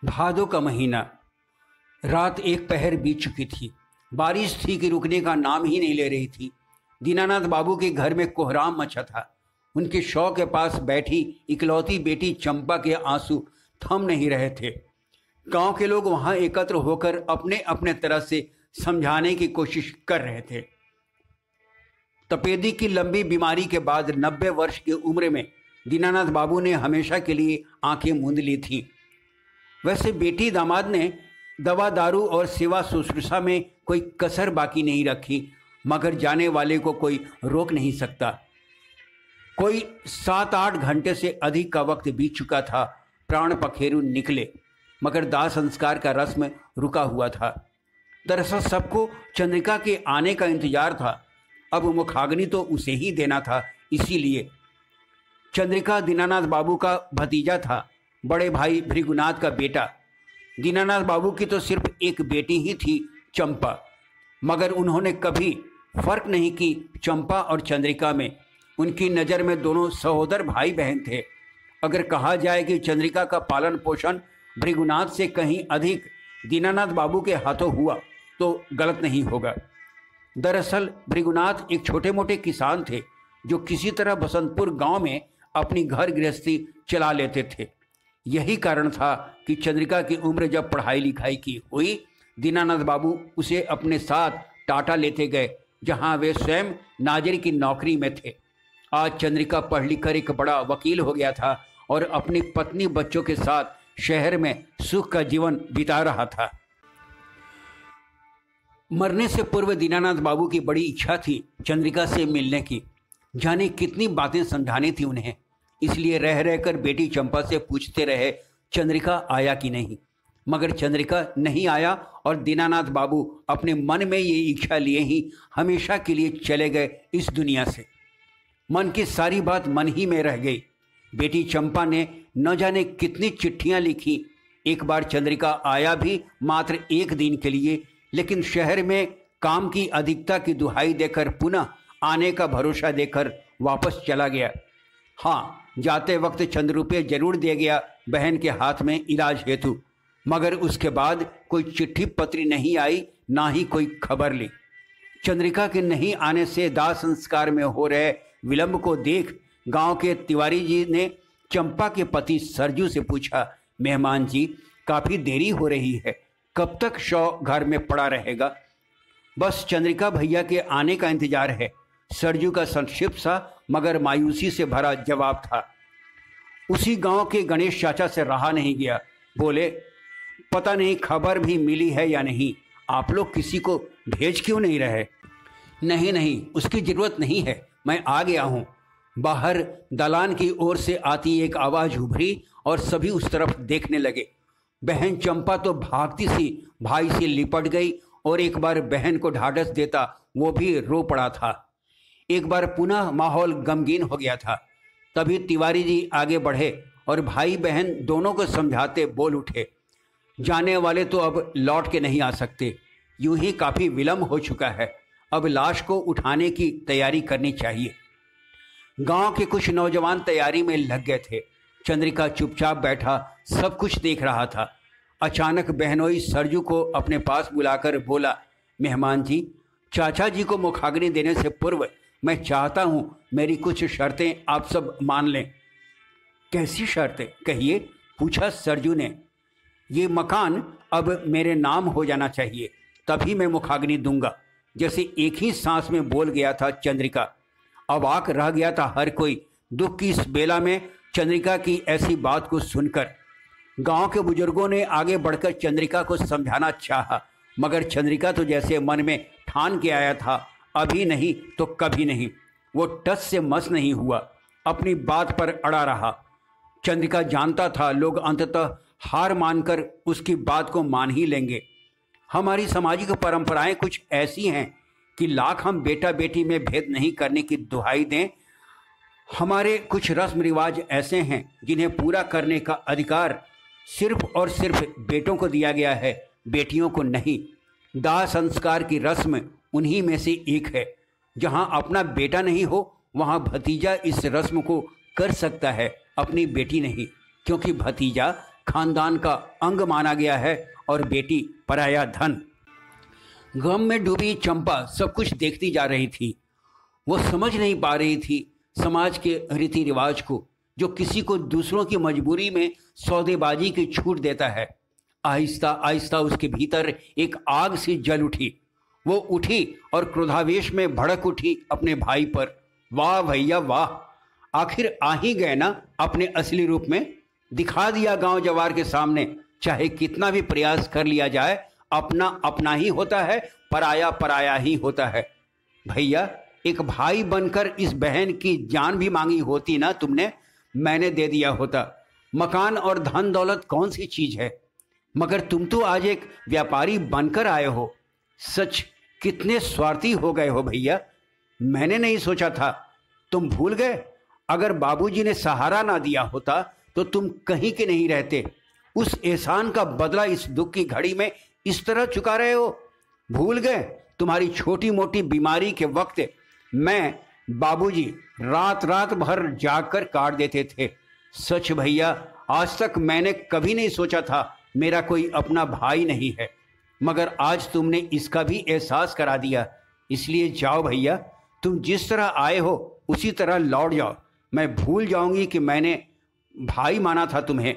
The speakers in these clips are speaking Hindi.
भादों का महीना। रात एक पहर बीत चुकी थी। बारिश थी कि रुकने का नाम ही नहीं ले रही थी। दीनानाथ बाबू के घर में कोहराम मचा था। उनके शौ के पास बैठी इकलौती बेटी चंपा के आंसू थम नहीं रहे थे। गांव के लोग वहां एकत्र होकर अपने अपने तरह से समझाने की कोशिश कर रहे थे। तपेदी की लंबी बीमारी के बाद 90 वर्ष की उम्र में दीनानाथ बाबू ने हमेशा के लिए आंखें मूंद ली थीं। वैसे बेटी दामाद ने दवा दारू और सेवा शुश्रूषा में कोई कसर बाकी नहीं रखी, मगर जाने वाले को कोई रोक नहीं सकता। कोई 7-8 घंटे से अधिक का वक्त बीत चुका था। प्राण पखेरु निकले, मगर दाह संस्कार का रस्म रुका हुआ था। दरअसल सबको चंद्रिका के आने का इंतजार था। अब मुखाग्नि तो उसे ही देना था। इसीलिए चंद्रिका दीनानाथ बाबू का भतीजा था, बड़े भाई भृगुनाथ का बेटा। दीनानाथ बाबू की तो सिर्फ एक बेटी ही थी, चंपा, मगर उन्होंने कभी फर्क नहीं की चंपा और चंद्रिका में। उनकी नज़र में दोनों सहोदर भाई बहन थे। अगर कहा जाए कि चंद्रिका का पालन पोषण भृगुनाथ से कहीं अधिक दीनानाथ बाबू के हाथों हुआ तो गलत नहीं होगा। दरअसल भृगुनाथ एक छोटे मोटे किसान थे जो किसी तरह बसंतपुर गांव में अपनी घर गृहस्थी चला लेते थे। यही कारण था कि चंद्रिका की उम्र जब पढ़ाई लिखाई की हुई, दीनानाथ बाबू उसे अपने साथ टाटा लेते गए, जहां वे स्वयं नाजरी की नौकरी में थे। आज चंद्रिका पढ़ लिख कर एक बड़ा वकील हो गया था और अपनी पत्नी बच्चों के साथ शहर में सुख का जीवन बिता रहा था। मरने से पूर्व दीनानाथ बाबू की बड़ी इच्छा थी चंद्रिका से मिलने की। जाने कितनी बातें समझानी थी उन्हें। इसलिए रह रहकर बेटी चंपा से पूछते रहे चंद्रिका आया कि नहीं, मगर चंद्रिका नहीं आया और दीनानाथ बाबू अपने मन में ये इच्छा लिए ही हमेशा के लिए चले गए इस दुनिया से। मन की सारी बात मन ही में रह गई। बेटी चंपा ने न जाने कितनी चिट्ठियां लिखी। एक बार चंद्रिका आया भी मात्र एक दिन के लिए, लेकिन शहर में काम की अधिकता की दुहाई देकर पुनः आने का भरोसा देकर वापस चला गया। हाँ, जाते वक्त चंद रुपये जरूर दे गया बहन के हाथ में इलाज हेतु, मगर उसके बाद कोई चिट्ठी पत्री नहीं आई, ना ही कोई खबर ली। चंद्रिका के नहीं आने से दाह संस्कार में हो रहे विलंब को देख गांव के तिवारी जी ने चंपा के पति सरजू से पूछा, मेहमान जी, काफ़ी देरी हो रही है, कब तक शव घर में पड़ा रहेगा? बस चंद्रिका भैया के आने का इंतजार है, सरजू का संक्षिप्त सा मगर मायूसी से भरा जवाब था। उसी गांव के गणेश चाचा से रहा नहीं गया। बोले, पता नहीं खबर भी मिली है या नहीं, आप लोग किसी को भेज क्यों नहीं रहे? नहीं नहीं, उसकी ज़रूरत नहीं है, मैं आ गया हूँ। बाहर दलान की ओर से आती एक आवाज़ उभरी और सभी उस तरफ देखने लगे। बहन चंपा तो भागती सी भाई से लिपट गई और एक बार बहन को ढाढ़स देता वो भी रो पड़ा था। एक बार पुनः माहौल गमगीन हो गया था। तभी तिवारी जी आगे बढ़े और भाई बहन दोनों को समझाते बोल उठे, जाने वाले तो अब लौट के नहीं आ सकते, यूं ही काफ़ी विलम्ब हो चुका है, अब लाश को उठाने की तैयारी करनी चाहिए। गांव के कुछ नौजवान तैयारी में लग गए थे। चंद्रिका चुपचाप बैठा सब कुछ देख रहा था। अचानक बहनोई सरजू को अपने पास बुलाकर बोला, मेहमान जी, चाचा जी को मुखाग्नि देने से पूर्व मैं चाहता हूँ मेरी कुछ शर्तें आप सब मान लें। कैसी शर्तें, कहिए, पूछा सरजू ने। ये मकान अब मेरे नाम हो जाना चाहिए, तभी मैं मुखाग्नि दूंगा, जैसे एक ही सांस में बोल गया था चंद्रिका। अवाक रह गया था हर कोई दुख की इस बेला में चंद्रिका की ऐसी बात को सुनकर। गांव के बुजुर्गों ने आगे बढ़कर चंद्रिका को समझाना चाहा, मगर चंद्रिका तो जैसे मन में ठान के आया था, अभी नहीं तो कभी नहीं। वो टस से मस नहीं हुआ, अपनी बात पर अड़ा रहा। चंद्रिका जानता था लोग अंततः हार मानकर उसकी बात को मान ही लेंगे। हमारी सामाजिक परंपराएं कुछ ऐसी हैं कि लाख हम बेटा बेटी में भेद नहीं करने की दुहाई दें, हमारे कुछ रस्म रिवाज ऐसे हैं जिन्हें पूरा करने का अधिकार सिर्फ और सिर्फ बेटों को दिया गया है, बेटियों को नहीं। दाह संस्कार की रस्म उन्हीं में से एक है। जहां अपना बेटा नहीं हो वहां भतीजा इस रस्म को कर सकता है, अपनी बेटी नहीं, क्योंकि भतीजा खानदान का अंग माना गया है और बेटी पराया धन। गम में डूबी चंपा सब कुछ देखती जा रही थी। वो समझ नहीं पा रही थी समाज के रीति रिवाज को, जो किसी को दूसरों की मजबूरी में सौदेबाजी की छूट देता है। आहिस्ता आहिस्ता उसके भीतर एक आग सी जल उठी। वो उठी और क्रोधावेश में भड़क उठी अपने भाई पर। वाह भैया वाह, आखिर आ ही गए ना अपने असली रूप में। दिखा दिया गांव जवार के सामने। चाहे कितना भी प्रयास कर लिया जाए, अपना अपना ही होता है, पराया पराया ही होता है। भैया, एक भाई बनकर इस बहन की जान भी मांगी होती ना तुमने, मैंने दे दिया होता। मकान और धन दौलत कौन सी चीज है, मगर तुम तो आज एक व्यापारी बनकर आए हो। सच कितने स्वार्थी हो गए हो भैया। मैंने नहीं सोचा था। तुम भूल गए, अगर बाबूजी ने सहारा ना दिया होता तो तुम कहीं के नहीं रहते। उस एहसान का बदला इस दुख की घड़ी में इस तरह चुका रहे हो। भूल गए तुम्हारी छोटी मोटी बीमारी के वक्त मैं बाबूजी रात रात भर जागकर काट देते थे। सच भैया, आज तक मैंने कभी नहीं सोचा था मेरा कोई अपना भाई नहीं है, मगर आज तुमने इसका भी एहसास करा दिया। इसलिए जाओ भैया, तुम जिस तरह आए हो उसी तरह लौट जाओ। मैं भूल जाऊंगी कि मैंने भाई माना था तुम्हें।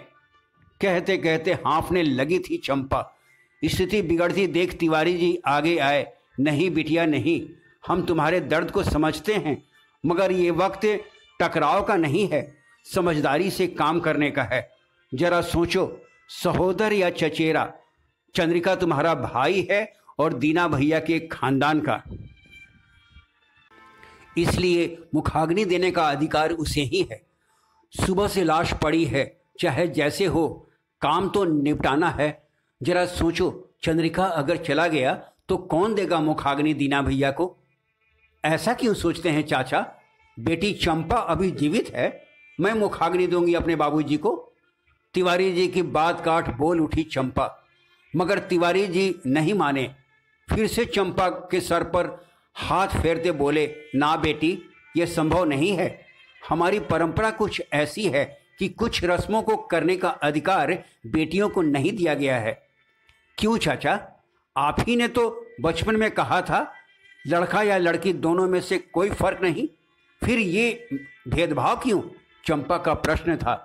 कहते कहते हाँफने लगी थी चंपा। स्थिति बिगड़ती देख तिवारी जी आगे आए। नहीं बिटिया नहीं, हम तुम्हारे दर्द को समझते हैं, मगर ये वक्त टकराव का नहीं है, समझदारी से काम करने का है। जरा सोचो, सहोदर या चचेरा, चंद्रिका तुम्हारा भाई है और दीना भैया के खानदान का, इसलिए मुखाग्नि देने का अधिकार उसे ही है। सुबह से लाश पड़ी है, चाहे जैसे हो, काम तो निपटाना है। जरा सोचो, चंद्रिका अगर चला गया तो कौन देगा मुखाग्नि दीना भैया को? ऐसा क्यों सोचते हैं चाचा? बेटी चंपा अभी जीवित है, मैं मुखाग्नि दूंगी अपने बाबूजी को। तिवारी जी की बात काट बोल उठी चंपा, मगर तिवारी जी नहीं माने। फिर से चंपा के सर पर हाथ फेरते बोले, ना बेटी, यह संभव नहीं है। हमारी परंपरा कुछ ऐसी है कि कुछ रस्मों को करने का अधिकार बेटियों को नहीं दिया गया है। क्यों चाचा? आप ही ने तो बचपन में कहा था लड़का या लड़की दोनों में से कोई फर्क नहीं, फिर ये भेदभाव क्यों? चंपा का प्रश्न था।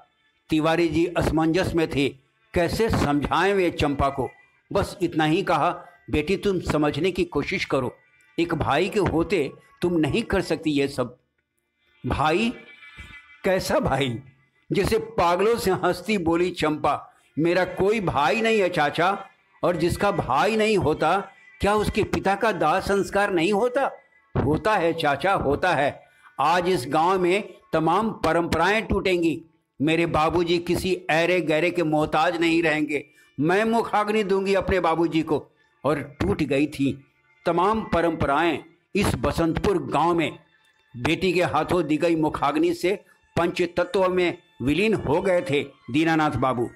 तिवारी जी असमंजस में थे, कैसे समझाएं वे चंपा को। बस इतना ही कहा, बेटी तुम समझने की कोशिश करो, एक भाई के होते तुम नहीं कर सकती ये सब। भाई? कैसा भाई? जैसे पागलों से हंसती बोली चंपा। मेरा कोई भाई नहीं है चाचा, और जिसका भाई नहीं होता क्या उसके पिता का दाह संस्कार नहीं होता? होता है चाचा, होता है। आज इस गांव में तमाम परंपराएं टूटेंगी। मेरे बाबूजी किसी ऐरे गैरे के मोहताज नहीं रहेंगे। मैं मुखाग्नि दूंगी अपने बाबूजी को। और टूट गई थी तमाम परंपराएं इस बसंतपुर गांव में। बेटी के हाथों दी गई मुखाग्नि से पंच तत्व में विलीन हो गए थे दीनानाथ बाबू।